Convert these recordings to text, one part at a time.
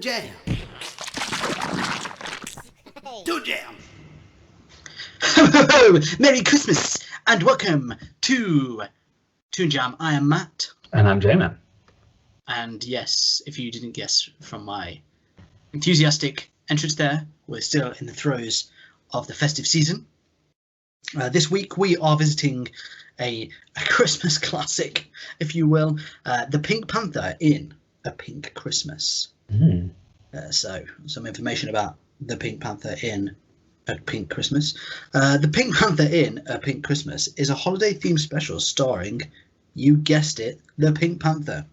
Jam. Toon Jam. Merry Christmas and welcome to Toon Jam. I am Matt. And I'm J-Man. And yes, if you didn't guess from my enthusiastic entrance there, we're still in the throes of the festive season. This week we are visiting a Christmas classic, if you will, the Pink Panther in A Pink Christmas. So some information about the Pink Panther in A Pink Christmas. The Pink Panther in A Pink Christmas is a holiday-themed special starring, you guessed it, the Pink Panther.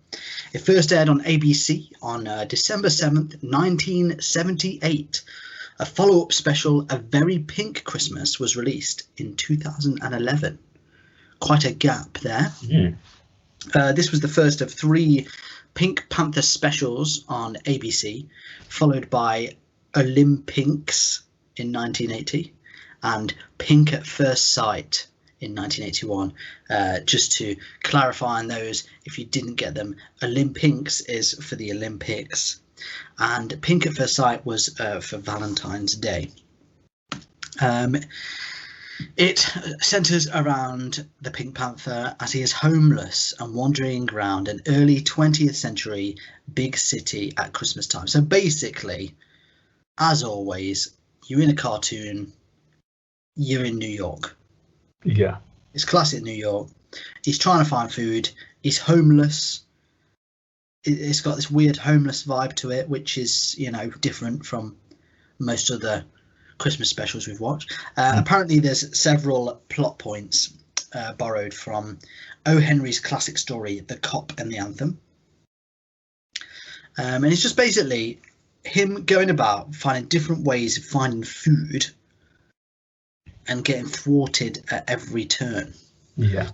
It first aired on ABC on December 7th, 1978. A follow-up special, A Very Pink Christmas, was released in 2011. Quite a gap there. This was the first of 3 Pink Panther specials on ABC, followed by Olympics in 1980 and Pink at First Sight in 1981. Just to clarify on those, if you didn't get them, Olympics is for the Olympics, and Pink at First Sight was for Valentine's Day. It centres around the Pink Panther as he is homeless and wandering around an early 20th century big city at Christmas time. So basically, as always, you're in a cartoon, you're in New York. Yeah. It's classic New York. He's trying to find food. He's homeless. It's got this weird homeless vibe to it, which is, you know, different from most other Christmas specials we've watched. Apparently there's several plot points borrowed from O. Henry's classic story, The Cop and the Anthem. And it's just basically him going about finding different ways of finding food and getting thwarted at every turn. Yeah.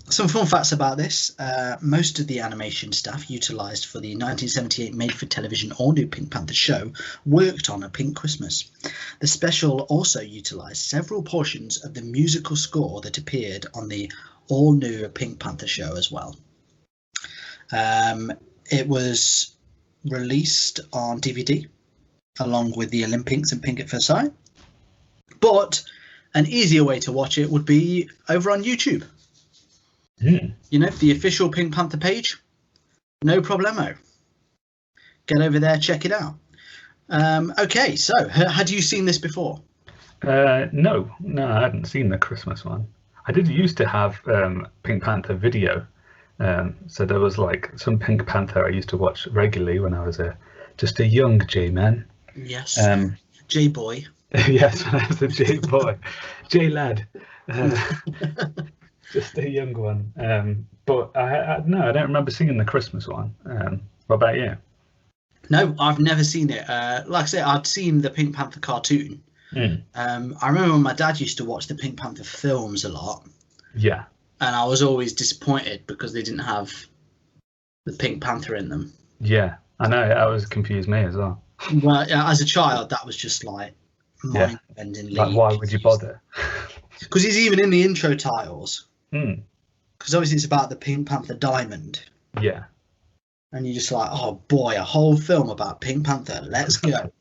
Some fun facts about this. Most of the animation staff utilised for the 1978 made-for-television all-new Pink Panther show worked on A Pink Christmas. The special also utilised several portions of the musical score that appeared on the all-new Pink Panther show as well. It was released on DVD along with the Olympics and Pink at First Sight, but an easier way to watch it would be over on YouTube. You know, the official Pink Panther page, no problemo. Get over there, check it out. Okay, so had you seen this before? No, I hadn't seen the Christmas one. I did used to have Pink Panther video. So there was like some Pink Panther I used to watch regularly when I was just a young J-man. Yes, J-boy. Yes, when I was a J-boy, J-lad. Just a young one. But I don't remember seeing the Christmas one. What about you? No, I've never seen it. Like I say, I'd seen the Pink Panther cartoon. I remember when my dad used to watch the Pink Panther films a lot. Yeah. And I was always disappointed because they didn't have the Pink Panther in them. Yeah, I know. That was confused me as well. Well, as a child, that was just like mind-bending. Like, why would you bother? Because he's even in the intro titles. Because obviously it's about the Pink Panther diamond. Yeah. And you're just like, oh boy, a whole film about Pink Panther. Let's go.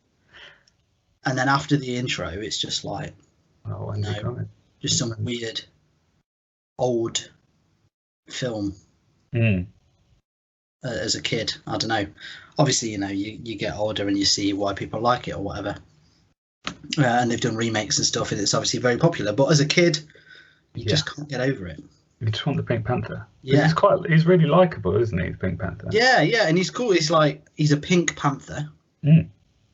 And then after the intro, it's just like, just some weird old film. As a kid, I don't know. Obviously, you know, you get older and you see why people like it or whatever. And they've done remakes and stuff, and it's obviously very popular. But as a kid, you just can't get over it. You just want the Pink Panther. Yeah. He's really likable, isn't he, the Pink Panther? Yeah, and he's cool. He's a Pink Panther,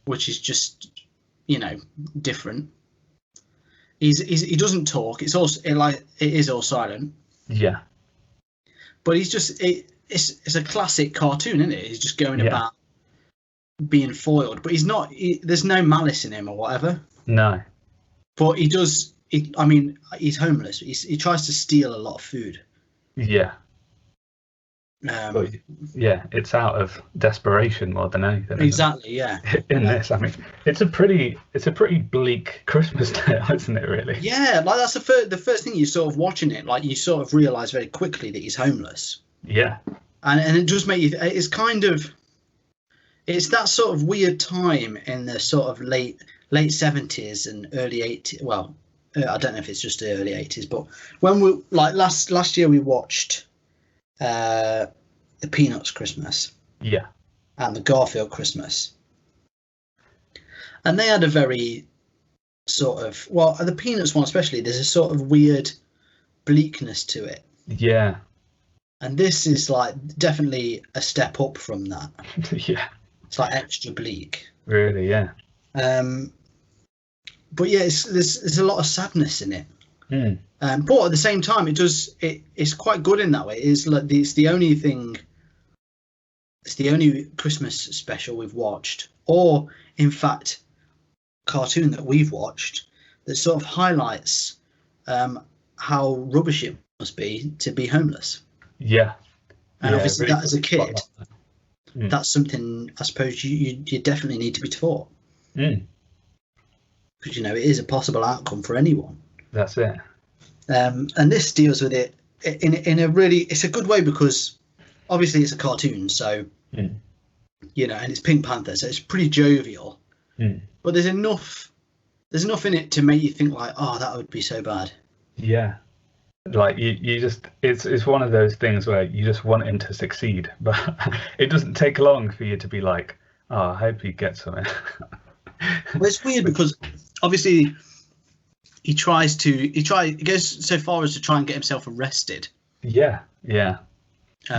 which is just, you know, different. He doesn't talk. It's also it is all silent. Yeah. But he's just it's a classic cartoon, isn't it? He's just going about being foiled, but he's not. There's no malice in him or whatever. No. But he does. I mean, he's homeless. He tries to steal a lot of food. Yeah. It's out of desperation more than anything. Exactly. Yeah. In this, I mean, it's a pretty bleak Christmas tale, isn't it? Really. Yeah, like that's the first thing you sort of watching it. Like you sort of realise very quickly that he's homeless. Yeah. And it does make you. It's kind of. it's that sort of weird time in the sort of late 70s and early 80s. Well, I don't know if it's just the early 80s, but when we like last year we watched the Peanuts Christmas Yeah. and the Garfield Christmas, and they had a very sort of, well, the Peanuts one especially, there's a sort of weird bleakness to it, Yeah. and this is like definitely a step up from that. Yeah. It's like extra bleak. Really, yeah. But yeah, there's a lot of sadness in it. Mm. But at the same time, it's quite good in that way. It's like it's the only Christmas special we've watched, or in fact, cartoon that we've watched that sort of highlights how rubbish it must be to be homeless. Yeah. And obviously, really that as a kid, Mm. that's something I suppose you definitely need to be taught. Mm. Because it is a possible outcome for anyone. That's it. And this deals with it in a really, it's a good way, because obviously it's a cartoon, so Mm. and it's Pink Panther, so it's pretty jovial. Mm. But there's enough in it to make you think like, oh, that would be so bad. Yeah. Like you just, it's one of those things where you just want him to succeed, but it doesn't take long for you to be like, oh, I hope he gets something. Well, it's weird because obviously he goes so far as to try and get himself arrested. Yeah.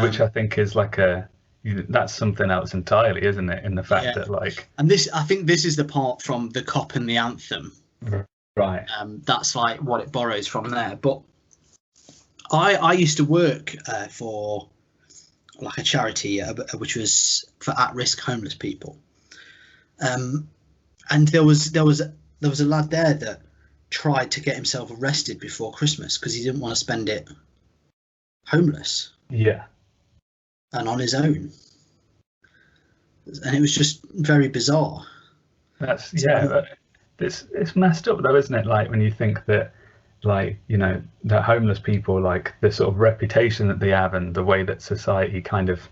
Which I think is like that's something else entirely, isn't it? In the fact that like, and I think this is the part from The Cop and the Anthem. Right. That's like what it borrows from there. But I used to work for like a charity which was for at-risk homeless people. And there was a lad there that tried to get himself arrested before Christmas because he didn't want to spend it homeless. Yeah. And on his own. And it was just very bizarre. That's it's messed up though, isn't it? Like when you think that, like, that homeless people, like the sort of reputation that they have and the way that society kind of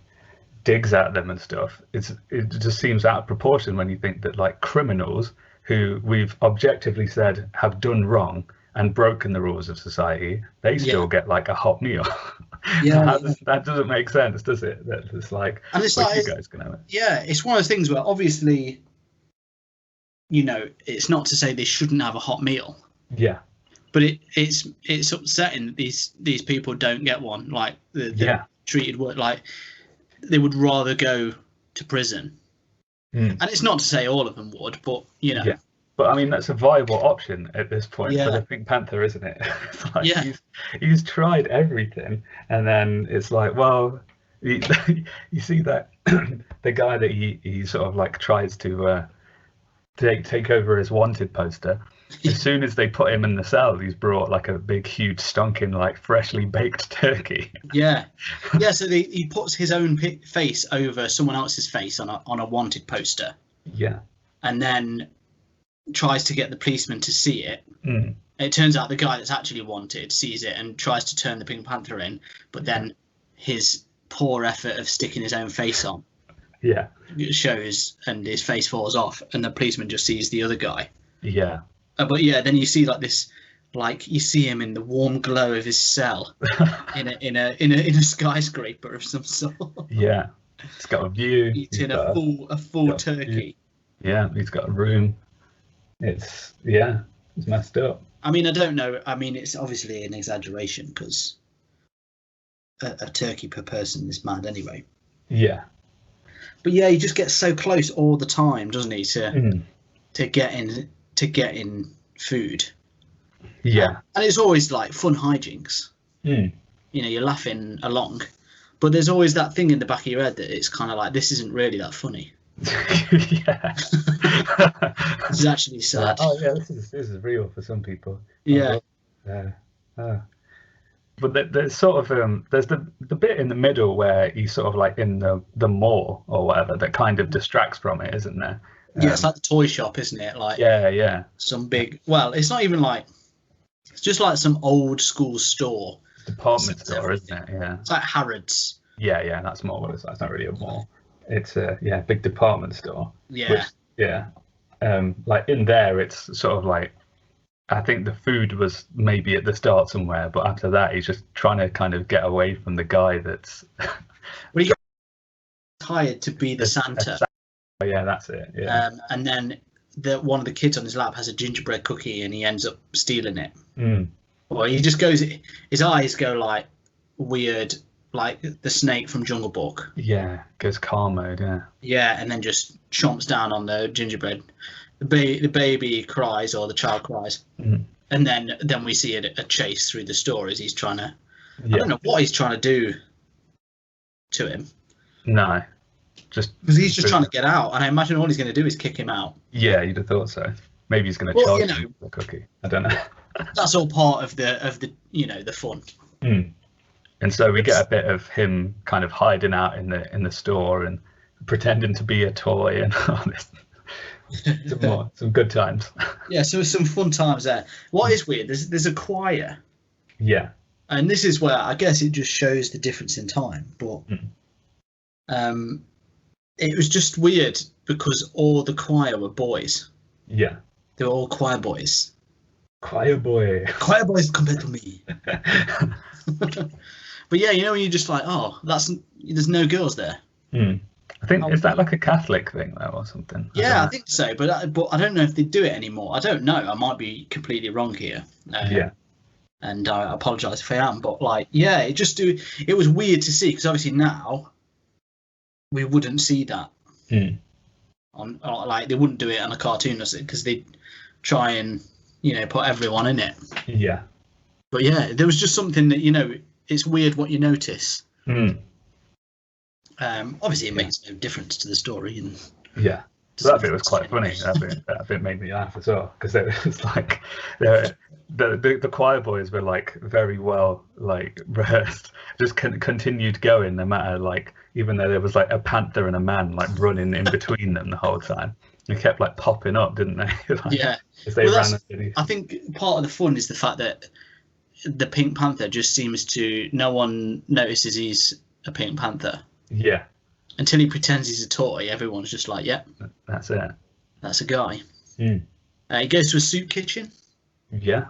digs at them and stuff, it just seems out of proportion when you think that like criminals who we've objectively said have done wrong and broken the rules of society, they still get like a hot meal. That doesn't make sense, does it? That it's like, and it's like, you guys can have it. Yeah, it's one of those things where obviously, it's not to say they shouldn't have a hot meal. Yeah. But it's upsetting that these people don't get one. Like they're treated like they would rather go to prison. And it's not to say all of them would, but Yeah. But I mean, that's a viable option at this point for the Pink Panther, isn't it? It's like he's tried everything, and then it's like, well, you see that the guy that he sort of like tries to take over his wanted poster. As soon as they put him in the cell, he's brought like a big, huge, stonking, like freshly baked turkey. So he puts his own face over someone else's face on a wanted poster. Yeah. And then tries to get the policeman to see it. Mm. It turns out the guy that's actually wanted sees it and tries to turn the Pink Panther in, but then his poor effort of sticking his own face on shows, and his face falls off, and the policeman just sees the other guy. Yeah. But then you see like this, like you see him in the warm glow of his cell in a skyscraper of some sort. Yeah, it's got a view. Eating a full turkey. Yeah, he's got a room. It's messed up. I mean, I don't know. I mean, it's obviously an exaggeration because a turkey per person is mad anyway. Yeah. But yeah, he just gets so close all the time, doesn't he? To get in food. Yeah. And it's always like fun hijinks. You're laughing along, but there's always that thing in the back of your head that it's kind of like, this isn't really that funny. Yeah. This is actually sad. Oh yeah, this is real for some people. Yeah. But there's sort of there's the bit in the middle where he's sort of like in the mall or whatever that kind of distracts from it, isn't there? Yeah, it's like the toy shop, isn't it? Like some big. Well, it's not even like. It's just like some old school store. Department store, isn't it? Yeah. It's like Harrods. Yeah, that's more what it's like. It's not really a mall. It's a big department store. Which Yeah. like in there, it's sort of like, I think the food was maybe at the start somewhere, but after that, he's just trying to kind of get away from the guy that's. Well, he got hired to be the a Santa. Yeah, that's it. Yeah. And then one of the kids on his lap has a gingerbread cookie, and he ends up stealing it. Or he just goes. His eyes go like weird, like the snake from Jungle Book. Yeah, goes car mode. Yeah. Yeah, and then just chomps down on the gingerbread. The baby cries, or the child cries, and then we see a chase through the store as he's trying to. I don't know what he's trying to do to him. No, just because he's just trying to get out, and I imagine all he's going to do is kick him out. Yeah, you'd have thought so. Maybe he's going to charge him the cookie. I don't know. That's all part of the the fun. And so we get a bit of him kind of hiding out in the store and pretending to be a toy and all this. some good times. Yeah, so some fun times there. What is weird? There's a choir. Yeah. And this is where I guess it just shows the difference in time, but it was just weird because all the choir were boys. Yeah. They were all choir boys. Choir boy. Choir boys compared to me. But yeah, when you're just like, oh, there's no girls there. I think, is that like a Catholic thing though, or something? I think so, but I don't know if they do it anymore. I don't know. I might be completely wrong here. And I apologise if I am, but it was weird to see, because obviously now we wouldn't see that on, like, they wouldn't do it on a cartoon, because they'd try and put everyone in it. Yeah. But yeah, there was just something that it's weird what you notice. Obviously, it makes no difference to the story, and so that bit was quite funny. That bit made me laugh as well, because it was like the choir boys were like very well like rehearsed, just continued going no matter, like, even though there was like a panther and a man like running in between them the whole time. They kept like popping up, didn't they? As they ran. I think part of the fun is the fact that the Pink Panther just seems to, no one notices he's a Pink Panther. Yeah. Until he pretends he's a toy, everyone's just like, "Yep, that's it. That's a guy." He goes to a soup kitchen. Yeah.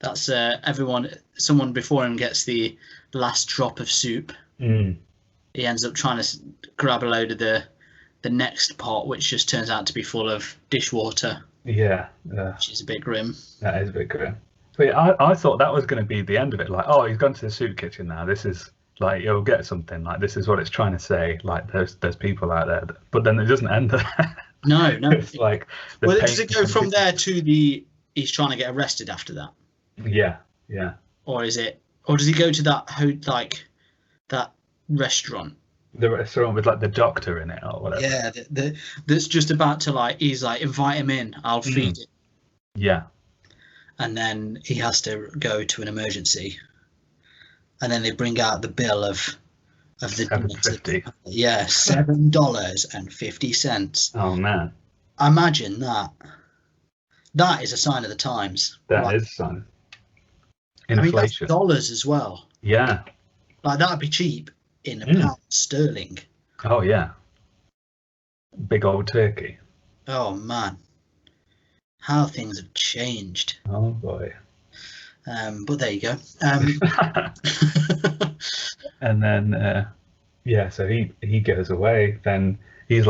That's everyone. Someone before him gets the last drop of soup. He ends up trying to grab a load of the next pot, which just turns out to be full of dishwater. Yeah. Which is a bit grim. That is a bit grim. But I thought that was going to be the end of it. Like, oh, he's gone to the soup kitchen now. This is like, you'll get something. Like, this is what it's trying to say. Like, there's people out there. But then it doesn't end there. No. It's like. Well, does it go from there to he's trying to get arrested after that? Yeah. Or does he go to that restaurant? The restaurant with like the doctor in it or whatever. Yeah, that's just about to he's like, invite him in, I'll feed it. Yeah. And then he has to go to an emergency. And then they bring out the bill of the $7.50. Yeah, $7.50. Oh man. Imagine that. That is a sign of the times. That is a sign. Inflation. That's dollars as well. Yeah. Like, that'd be cheap in a pound sterling. Oh yeah. Big old turkey. Oh man. How things have changed. Oh boy. But there you go. And then so he goes away. Then he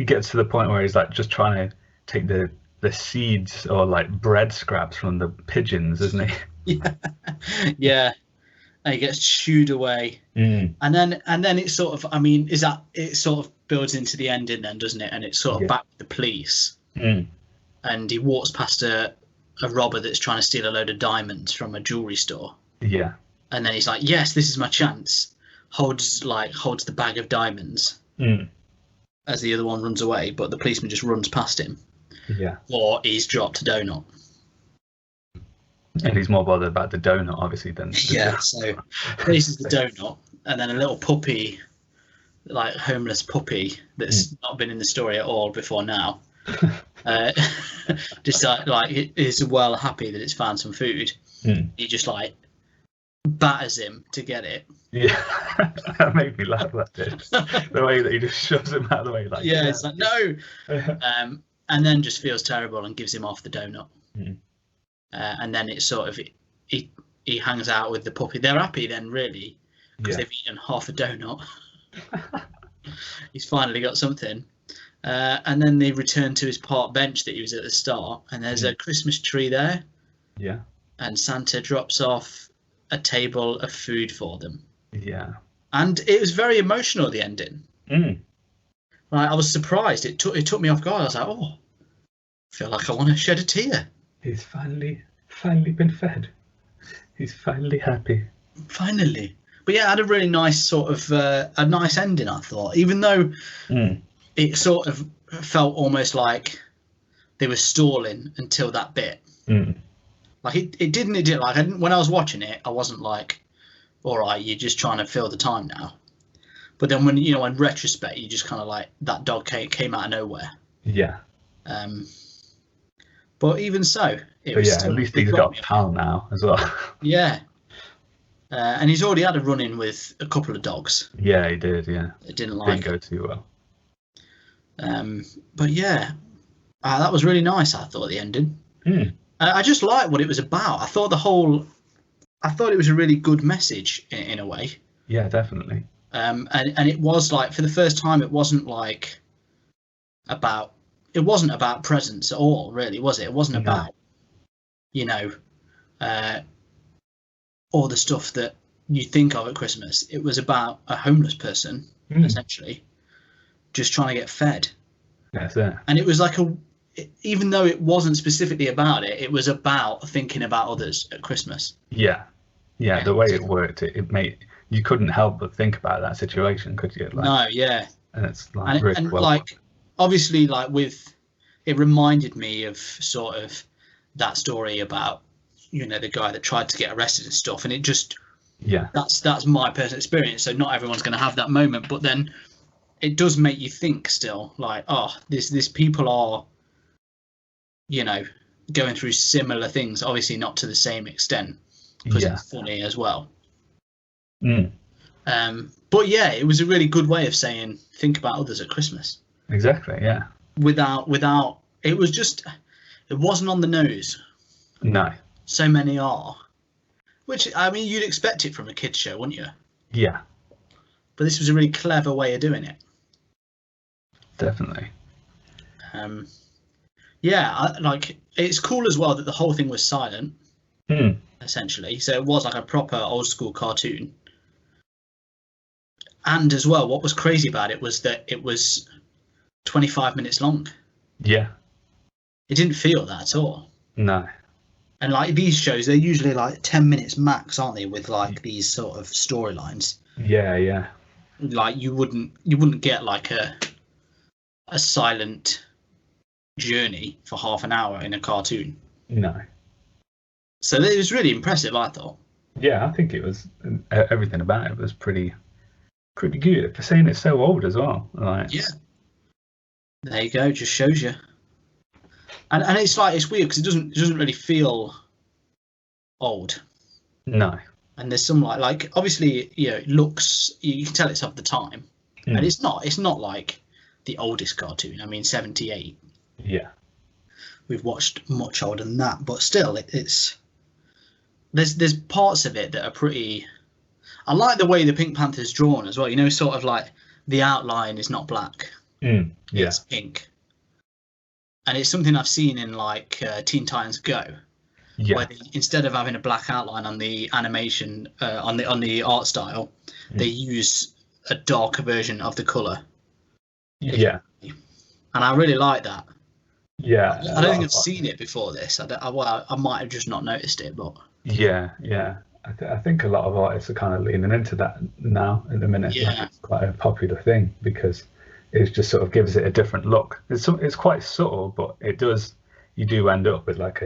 gets to the point where he's like just trying to take the seeds or like bread scraps from the pigeons, isn't he? Yeah. And he gets shooed away. And then it's sort of, it sort of builds into the ending then, doesn't it? And it's sort of back to the police. And he walks past a robber that's trying to steal a load of diamonds from a jewelry store. Yeah. And then he's like, "Yes, this is my chance." Holds the bag of diamonds as the other one runs away, but the policeman just runs past him. Yeah. Or he's dropped a donut. And he's more bothered about the donut, obviously, than So places the donut, and then a little puppy, like homeless puppy that's not been in the story at all before now. Just like is well happy that it's found some food. He just like batters him to get it. Yeah, that made me laugh. That did. The way that he just shoves him out of the way, like, Yeah, yeah. it's like no, and then just feels terrible and gives him off the donut. Mm. And then it's sort of he hangs out with the puppy. They're happy then, really, because they've eaten half a donut. He's finally got something. And then they return to his park bench that he was at the start, and there's a Christmas tree there. Yeah. And Santa drops off a table of food for them. Yeah. And it was very emotional at the ending. Like, I was surprised. It took me off guard. I was like, oh, I feel like I want to shed a tear. He's finally been fed. He's finally happy. Finally. But yeah, it had a really nice sort of a nice ending, I thought, even though it sort of felt almost like they were stalling until that bit. Like it didn't like when I was watching it, I wasn't like, all right, you're just trying to fill the time now. But then when in retrospect, you just kind of like that dog came out of nowhere. Yeah. But even so, at least he's got a pal now as well. Yeah. And he's already had a run-in with a couple of dogs. Yeah, he did. Yeah. It didn't go too well. But yeah, that was really nice. I thought the ending. I just liked what it was about. I thought it was a really good message in a way. Yeah, definitely. And it was like, for the first time, it wasn't about presents at all, really, was it? It wasn't about, all the stuff that you think of at Christmas. It was about a homeless person, essentially, just trying to get fed. That's it. And it was like even though it wasn't specifically about it, it was about thinking about others at Christmas. Yeah. The way it worked, it made you couldn't help but think about that situation, could you? Like, no, yeah. And it's like really well. Like, obviously, like it reminded me of sort of that story about the guy that tried to get arrested and stuff, and it just that's my personal experience. So not everyone's going to have that moment, but then it does make you think still, like, oh, this people are going through similar things, obviously not to the same extent, because it's funny as well. But yeah, it was a really good way of saying think about others at Christmas. Exactly. Yeah. Without it wasn't on the nose. No. So many are, which I mean, you'd expect it from a kids show, wouldn't you? Yeah. But this was a really clever way of doing it. Definitely. Yeah, like it's cool as well that the whole thing was silent, essentially. So it was like a proper old school cartoon. And as well, what was crazy about it was that it was 25 minutes long. Yeah. It didn't feel that at all. No. And like these shows, they're usually like 10 minutes max, aren't they? With like these sort of storylines. Yeah. Like you wouldn't get like a silent journey for half an hour in a cartoon. No. So it was really impressive, I thought. Yeah, I think it was. Everything about it was pretty good for saying it's so old as well. Like, yeah. There you go. Just shows you. And it's like it's weird because it doesn't really feel old. No. And there's some like obviously it looks, you can tell it's of the time, and it's not like the oldest cartoon. I mean 78. Yeah. We've watched much older than that, but still it's there's parts of it that are pretty. I like the way the Pink Panther's drawn as well. Sort of like the outline is not black. Yeah. It's pink. And it's something I've seen in like Teen Titans Go, where instead of having a black outline on the animation, on the art style, they use a darker version of the color. Yeah. And I really like that. Yeah. I don't think I've seen it before this. I might have just not noticed it, but. Yeah. I think a lot of artists are kind of leaning into that now at the minute. Yeah. Like it's quite a popular thing because it just sort of gives it a different look. It's quite subtle, but you do end up with like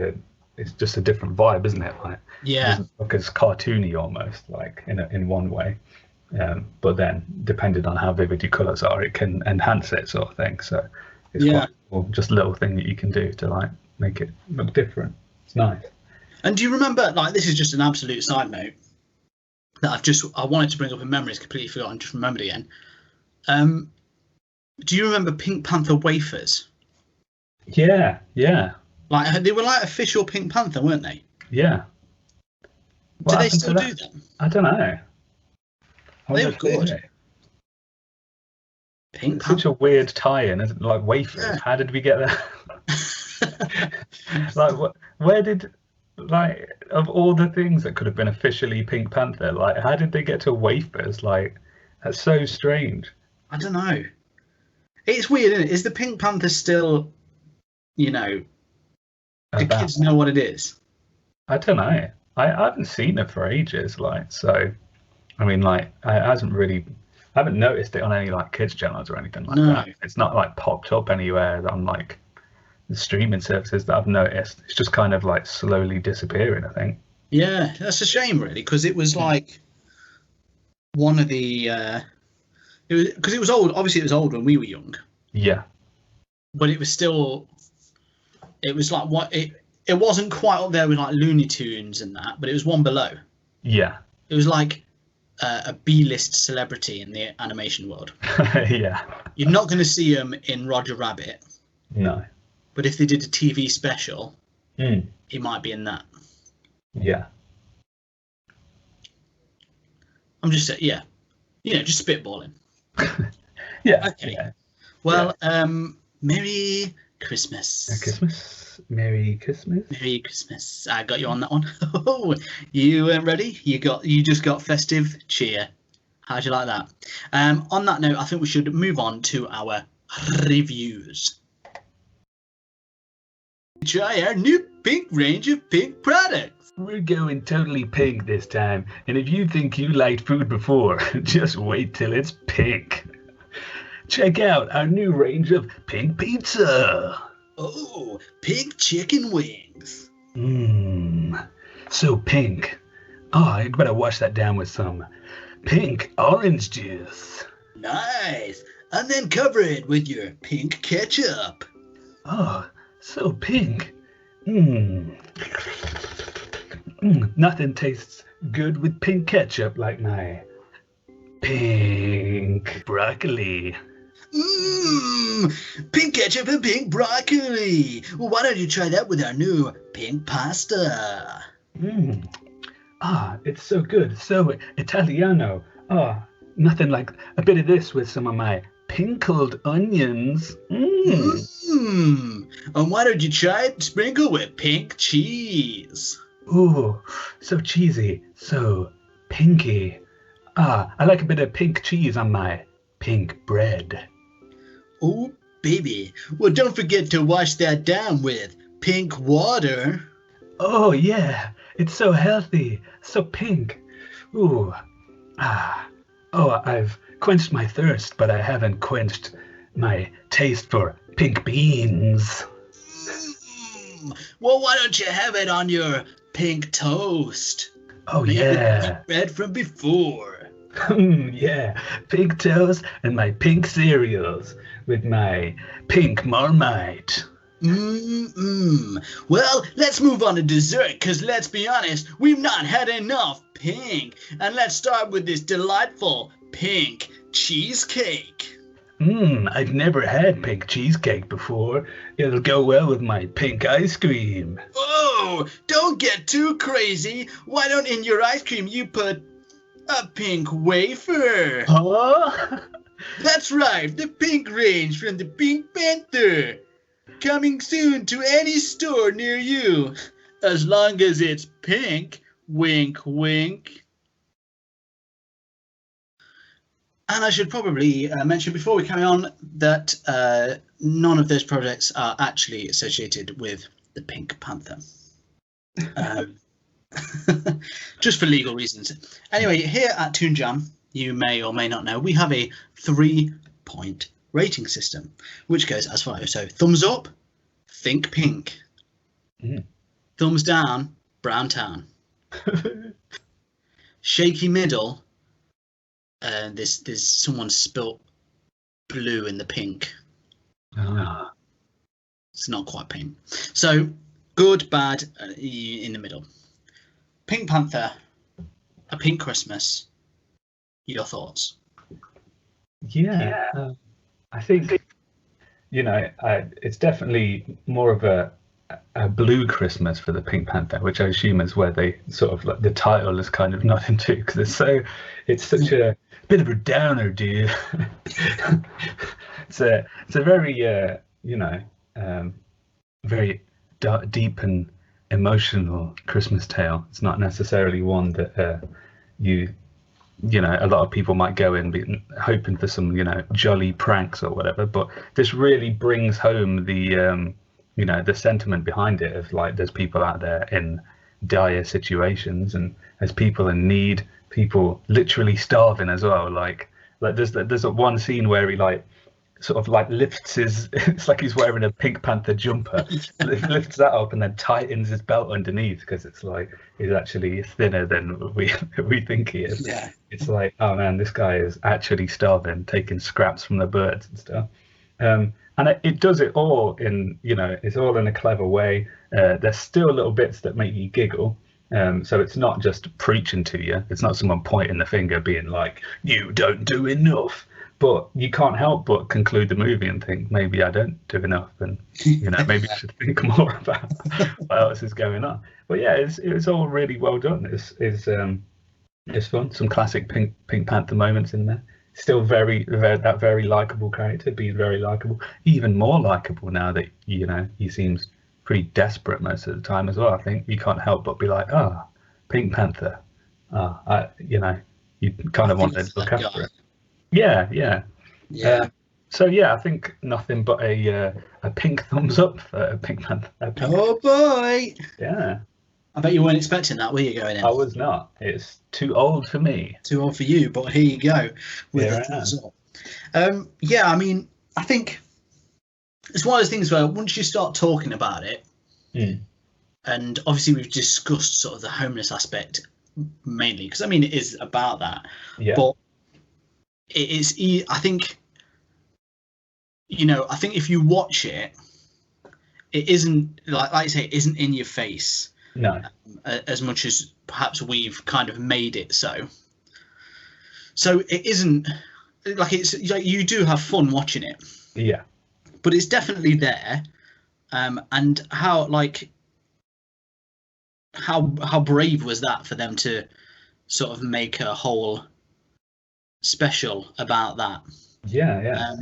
it's just a different vibe, isn't it? Like, it doesn't look as cartoony almost, like in one way. But then depending on how vivid your colours are, it can enhance it, sort of thing. So it's quite cool, just a little thing that you can do to like make it look different. It's nice. And do you remember, like, this is just an absolute side note, that I wanted to bring up in memory. It's completely forgotten. Just remembered again. Do you remember Pink Panther wafers? Yeah, yeah, Like they were like official Pink Panther, weren't they? yeah. Do What they happened to still do that? them? I don't know. I They wonder were if they good. do. Pink It's such Panther. a weird tie-in, isn't it? Like wafers. Yeah. How did we get there? Like, where did, like, of all the things that could have been officially Pink Panther, like, how did they get to wafers? Like, that's so strange. I don't know. It's weird, isn't it? Is the Pink Panther still, you know, do About, kids know what it is? I don't know. I haven't seen it for ages, like, so, I mean, like, I haven't noticed it on any, like, kids' channels or anything like No. that. It's not, like, popped up anywhere on, like, the streaming services that I've noticed. It's just kind of, like, slowly disappearing, I think. Yeah, that's a shame, really, because it was like one of the. It was because it was old. Obviously, it was old when we were young, Yeah, but it was still. It was like what it. It wasn't quite up there with like Looney Tunes and that, but it was one below. yeah, It was like a B-list celebrity in the animation world. yeah. You're not going to see them in Roger Rabbit, No. but if they did a TV special, Mm. he might be in that. Yeah. I'm just yeah, just spitballing. Yeah. Okay. Yeah. Well, Merry Christmas. Christmas. Merry Christmas. Merry Christmas. I got you on that one. Oh, you ready? You just got festive cheer. How'd you like that? On that note, I think we should move on to our reviews. Try our new pink range of pink products. We're going totally pink this time, and if you think you liked food before, just wait till it's pink. Check out our new range of pink pizza. Oh, pink chicken wings. Mmm, so pink. Oh, you better wash that down with some pink orange juice. Nice. And then cover it with your pink ketchup. Oh, so pink. Nothing tastes good with pink ketchup like my pink broccoli. Pink ketchup and pink broccoli. Well, why don't you try that with our new pink pasta? It's so good, so Italiano. Nothing like a bit of this with some of my pickled onions. And why don't you try it sprinkled with pink cheese? Ooh, so cheesy, so pinky. I like a bit of pink cheese on my pink bread. Oh, baby. Well, don't forget to wash that down with pink water. Oh, yeah. It's so healthy. So pink. Ooh. I've quenched my thirst, but I haven't quenched my taste for pink beans. Well, why don't you have it on your pink toast? Oh, Made with yeah. pink bread from before. Yeah. Pink toast and my pink cereals with my pink Marmite. Well, let's move on to dessert, because let's be honest, we've not had enough pink. And let's start with this delightful pink cheesecake. I've never had pink cheesecake before. It'll go well with my pink ice cream. Oh, don't get too crazy. Why don't in your ice cream you put a pink wafer? Huh? That's right, the pink range from the Pink Panther. Coming soon to any store near you. As long as it's pink. Wink, wink. And I should probably mention before we carry on that none of those projects are actually associated with the Pink Panther. Just for legal reasons. Anyway, here at Toon Jam, you may or may not know, we have a 3-point rating system, which goes as follows. So, thumbs up, think pink. Thumbs down, brown town. Shaky middle, there's someone spilt blue in the pink. It's not quite pink. So, good, bad, in the middle. Pink Panther, A Pink Christmas. Your thoughts? Yeah, I think, it's definitely more of a blue Christmas for the Pink Panther, which I assume is where they sort of like the title is kind of nothing to, because it's such a bit of a downer, dude. it's a very very deep and emotional Christmas tale. It's not necessarily one that a lot of people might go in hoping for some jolly pranks or whatever, but this really brings home the sentiment behind it of like there's people out there in dire situations, and there's people in need, people literally starving as well. Like there's one scene where he like sort of like lifts his it's like he's wearing a Pink Panther jumper, lifts that up and then tightens his belt underneath because it's like he's actually thinner than we think he is. Yeah. It's like, oh man, this guy is actually starving, taking scraps from the birds and stuff. And it does it all in, it's all in a clever way. There's still little bits that make you giggle. So it's not just preaching to you. It's not someone pointing the finger being like, you don't do enough. But you can't help but conclude the movie and think, maybe I don't do enough. And, maybe I should think more about what else is going on. But yeah, it's all really well done. It's fun. Some classic Pink Panther moments in there. Still that very likable character, being very likable, even more likable now that he seems pretty desperate most of the time as well. I think you can't help but be like, Pink Panther. You kind of want to look after it. Yeah. So yeah, I think nothing but a pink thumbs up for Pink Panther. Oh boy! Yeah. I bet you weren't expecting that, were you, going in? I was not. It's too old for me. Too old for you, but here you go with a thumbs up. I mean, I think it's one of those things where once you start talking about it, and obviously we've discussed sort of the homeless aspect mainly, because I mean it is about that. Yeah. But it is. I think if you watch it, it isn't like I say, it isn't in your face. No. As much as perhaps we've kind of made it so. So it isn't like it's like you do have fun watching it. Yeah. But it's definitely there. And how brave was that for them to sort of make a whole special about that? Yeah.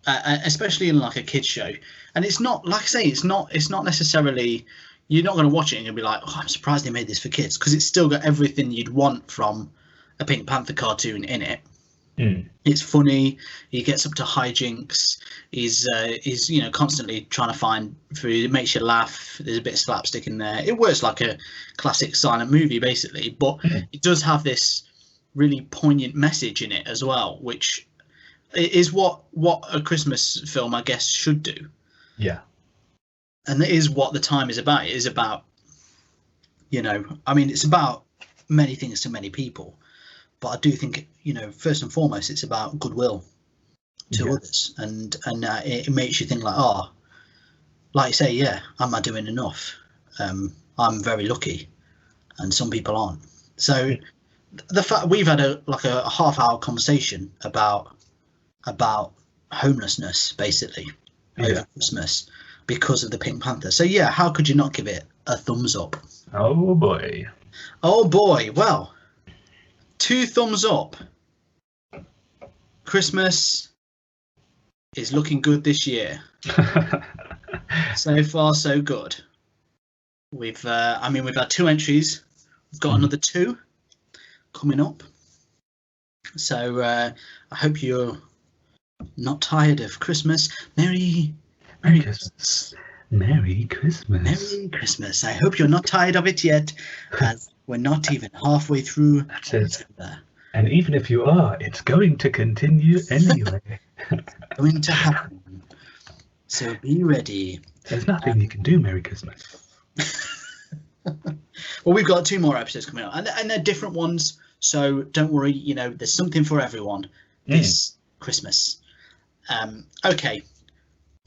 Especially in like a kids show. And it's not, like I say, it's not necessarily, you're not going to watch it and you'll be like, oh, I'm surprised they made this for kids, because it's still got everything you'd want from a Pink Panther cartoon in it. It's funny. He gets up to hijinks. He's constantly trying to find food. It makes you laugh. There's a bit of slapstick in there. It works like a classic silent movie, basically, but it does have this really poignant message in it as well, which is what a Christmas film, I guess, should do. Yeah. And that is what the time is about. It is about, it's about many things to many people. But I do think, first and foremost, it's about goodwill to others. And it makes you think like, like you say, am I doing enough? I'm very lucky. And some people aren't. So the fact we've had a half-hour conversation about homelessness, basically, over Christmas, because of the Pink Panther. So how could you not give it a thumbs up? Oh boy. Well, 2 thumbs up. Christmas is looking good this year. So far, so good. We've had 2 entries. We've got another 2 coming up. So I hope you're not tired of Christmas. Merry Christmas. Merry Christmas. Merry Christmas. I hope you're not tired of it yet, as we're not even halfway through December. And even if you are, it's going to continue anyway. Going to happen. So be ready. There's nothing you can do, Merry Christmas. Well, we've got 2 more episodes coming up, and they're different ones. So don't worry, there's something for everyone this Christmas. Okay.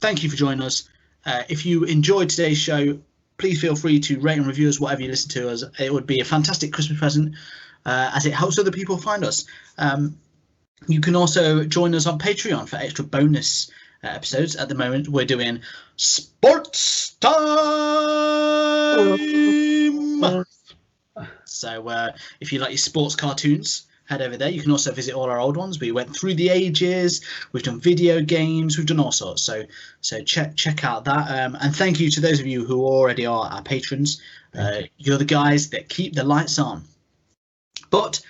Thank you for joining us. If you enjoyed today's show, please feel free to rate and review us, whatever you listen to us. It would be a fantastic Christmas present as it helps other people find us. You can also join us on Patreon for extra bonus episodes. At the moment, we're doing Sports Time! So if you like your sports cartoons, head over there. You can also visit all our old ones. We went through the ages. We've done video games. We've done all sorts. So check out that. And thank you to those of you who already are our patrons. You're the guys that keep the lights on. But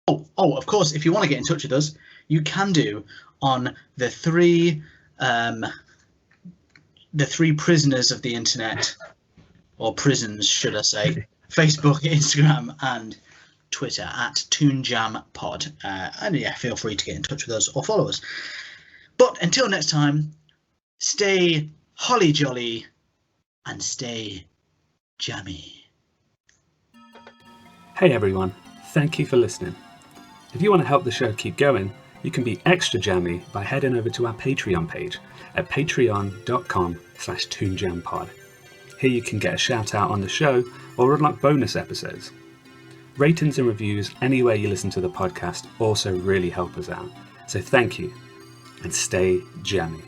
of course, if you want to get in touch with us, you can do on the three prisoners of the internet, or prisons, should I say? Facebook, Instagram, and Twitter at ToonJamPod. And yeah, feel free to get in touch with us or follow us. But until next time, stay holly jolly and stay jammy. Hey everyone, thank you for listening. If you want to help the show keep going, you can be extra jammy by heading over to our Patreon page at patreon.com/ToonJamPod. Here you can get a shout out on the show or unlock bonus episodes. Ratings and reviews anywhere you listen to the podcast also really help us out. So thank you and stay jammy.